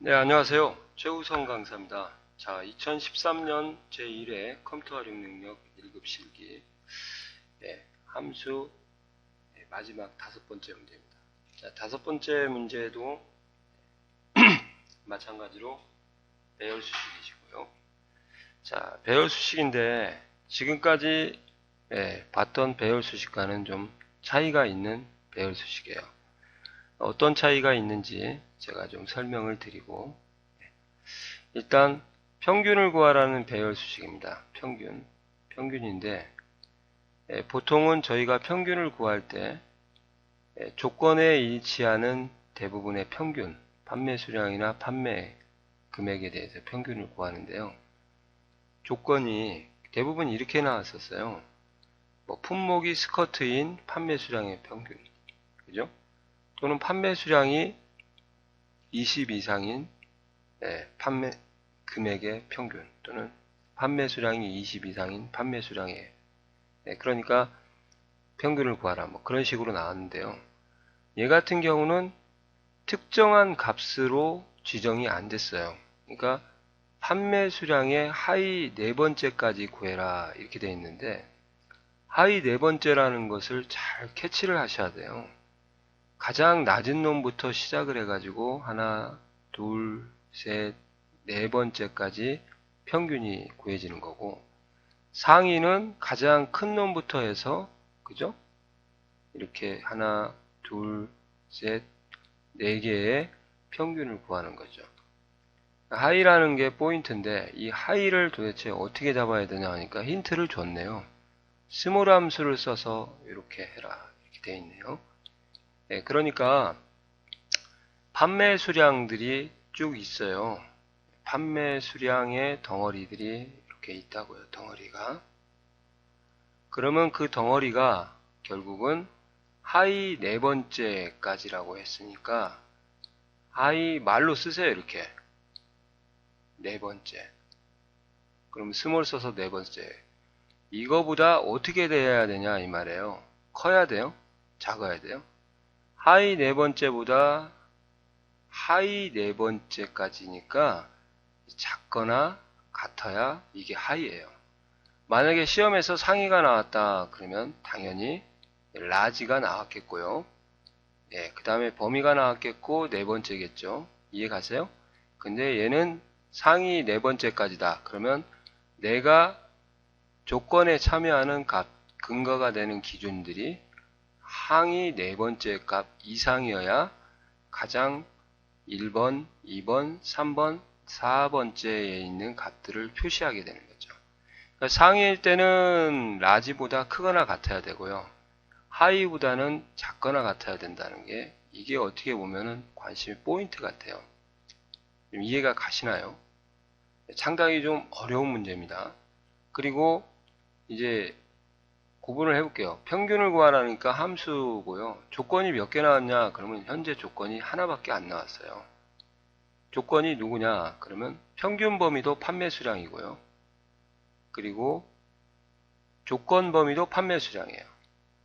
네, 안녕하세요. 최우성 강사입니다. 자, 2013년 제1회 컴퓨터 활용 능력 1급 실기 함수 마지막 다섯 번째 문제입니다. 자, 다섯 번째 문제도 마찬가지로 배열 수식이시고요. 자, 배열 수식인데 지금까지 봤던 배열 수식과는 좀 차이가 있는 배열 수식이에요. 어떤 차이가 있는지 제가 좀 설명을 드리고, 일단 평균을 구하라는 배열 수식입니다. 평균인데 보통은 저희가 평균을 구할 때 조건에 일치하는 대부분의 평균, 판매 수량이나 판매 금액에 대해서 평균을 구하는데요. 조건이 대부분 이렇게 나왔었어요. 뭐 품목이 스커트인 판매 수량의 평균, 그죠? 또는 판매 수량이 20 이상인 판매 금액의 평균, 또는 판매 수량이 20 이상인 판매 수량의, 그러니까 평균을 구하라, 뭐 그런 식으로 나왔는데요. 얘 같은 경우는 특정한 값으로 지정이 안 됐어요. 그러니까 판매 수량의 하위 네 번째까지 구해라 이렇게 되어 있는데, 하위 네 번째라는 것을 잘 캐치를 하셔야 돼요. 가장 낮은 놈부터 시작을 해가지고 하나, 둘, 셋, 네 번째까지 평균이 구해지는 거고, 상위는 가장 큰 놈부터 해서, 그죠? 이렇게 하나, 둘, 셋, 네 개의 평균을 구하는 거죠. 하이라는 게 포인트인데, 이 하이를 도대체 어떻게 잡아야 되냐 하니까 힌트를 줬네요. 스몰 함수를 써서 이렇게 해라 이렇게 되어 있네요. 그러니까 판매 수량들이 쭉 있어요. 판매 수량의 덩어리들이 이렇게 있다고요. 덩어리가. 그러면 그 덩어리가 결국은 하위 네 번째까지라고 했으니까 하위 말로 쓰세요. 이렇게 네 번째. 그럼 스몰 써서 네 번째. 이거보다 어떻게 돼야 되냐 이 말이에요. 커야 돼요? 작아야 돼요? 하위 네 번째보다 하위 네 번째까지니까 작거나 같아야 이게 하위예요. 만약에 시험에서 상위가 나왔다 그러면 당연히 라지가 나왔겠고요. 그 다음에 범위가 나왔겠고 네 번째겠죠. 이해 가세요? 근데 얘는 상위 네 번째까지다. 그러면 내가 조건에 참여하는 값, 근거가 되는 기준들이 상위 네 번째 값 이상이어야 가장 1번, 2번, 3번, 4번째에 있는 값들을 표시하게 되는 거죠. 그러니까 상위일 때는 라지보다 크거나 같아야 되고요. 하위보다는 작거나 같아야 된다는 게, 이게 어떻게 보면은 관심의 포인트 같아요. 좀 이해가 가시나요? 상당히 좀 어려운 문제입니다. 그리고 이제 구분을 해볼게요. 평균을 구하라니까 함수고요. 조건이 몇 개 나왔냐? 그러면 현재 조건이 하나밖에 안 나왔어요. 조건이 누구냐? 그러면 평균 범위도 판매 수량이고요. 그리고 조건 범위도 판매 수량이에요.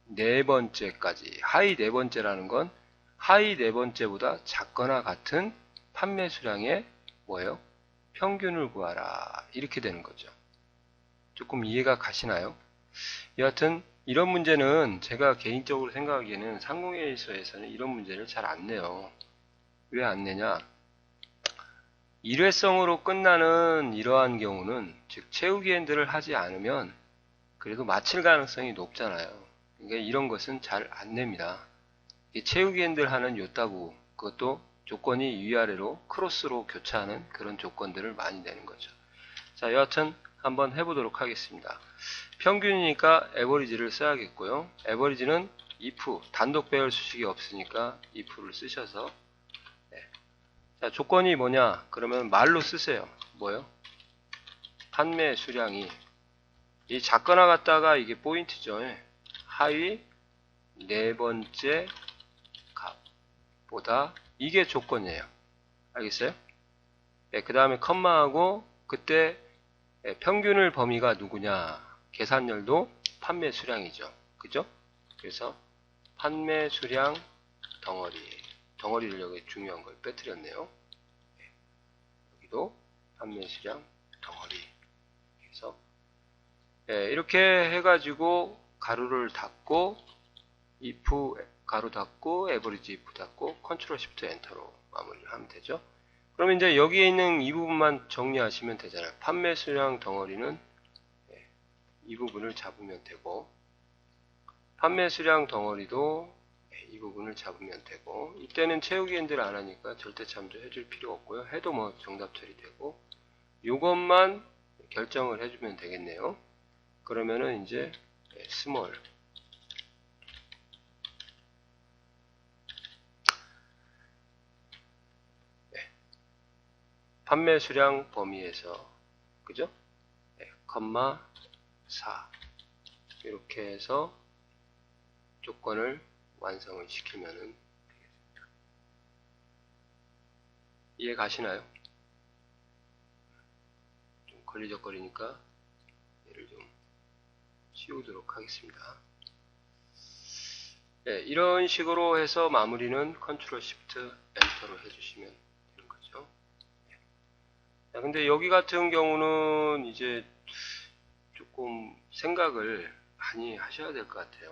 네 번째까지. 하위 네 번째라는 건 하위 네 번째보다 작거나 같은 판매 수량의 뭐예요? 평균을 구하라. 이렇게 되는 거죠. 조금 이해가 가시나요? 여하튼 이런 문제는 제가 개인적으로 생각하기에는 상공회의소에서는 이런 문제를 잘 안 내요. 왜 안 내냐? 일회성으로 끝나는 이러한 경우는, 즉 채우기 엔드를 하지 않으면 그래도 맞힐 가능성이 높잖아요. 그러니까 이런 것은 잘 안 냅니다. 채우기 엔드를 하는 요따구, 그것도 조건이 위아래로 크로스로 교차하는 그런 조건들을 많이 내는 거죠. 자, 여하튼 한번 해보도록 하겠습니다. 평균이니까 에버리지를 써야겠고요. 에버리지는 if, 단독 배열 수식이 없으니까 if를 쓰셔서, 자, 조건이 뭐냐? 그러면 말로 쓰세요. 뭐요? 판매 수량이 이 작거나 같다가 이게 포인트죠. 하위 네 번째 값보다 이게 조건이에요. 알겠어요? 그 다음에 컴마하고 그때 평균을 범위가 누구냐? 계산열도 판매 수량이죠. 그죠? 그래서 판매 수량 덩어리를 여기 중요한 걸 빼뜨렸네요. 덩어리도 판매 수량 덩어리 해서 이렇게 해가지고 가로를 닫고 if 가로 닫고 에버리지 if 닫고 컨트롤 시프트 엔터로 마무리를 하면 되죠. 그러면 이제 여기에 있는 이 부분만 정리하시면 되잖아요. 판매 수량 덩어리는 이 부분을 잡으면 되고, 판매 수량 덩어리도 이 부분을 잡으면 되고, 이때는 채우기 핸들 안 하니까 절대 참조 해줄 필요 없고요. 해도 뭐 정답 처리되고, 요것만 결정을 해주면 되겠네요. 그러면은 이제 스몰 판매 수량 범위에서 그죠? 컴마 4 이렇게 해서 조건을 완성을 시키면은 되겠습니다. 이해 가시나요? 좀 걸리적거리니까 얘를 좀 씌우도록 하겠습니다. 이런 식으로 해서 마무리는 컨트롤 시프트 엔터로 해주시면 되는 거죠. 자, 근데 여기 같은 경우는 이제 조금 생각을 많이 하셔야 될 것 같아요.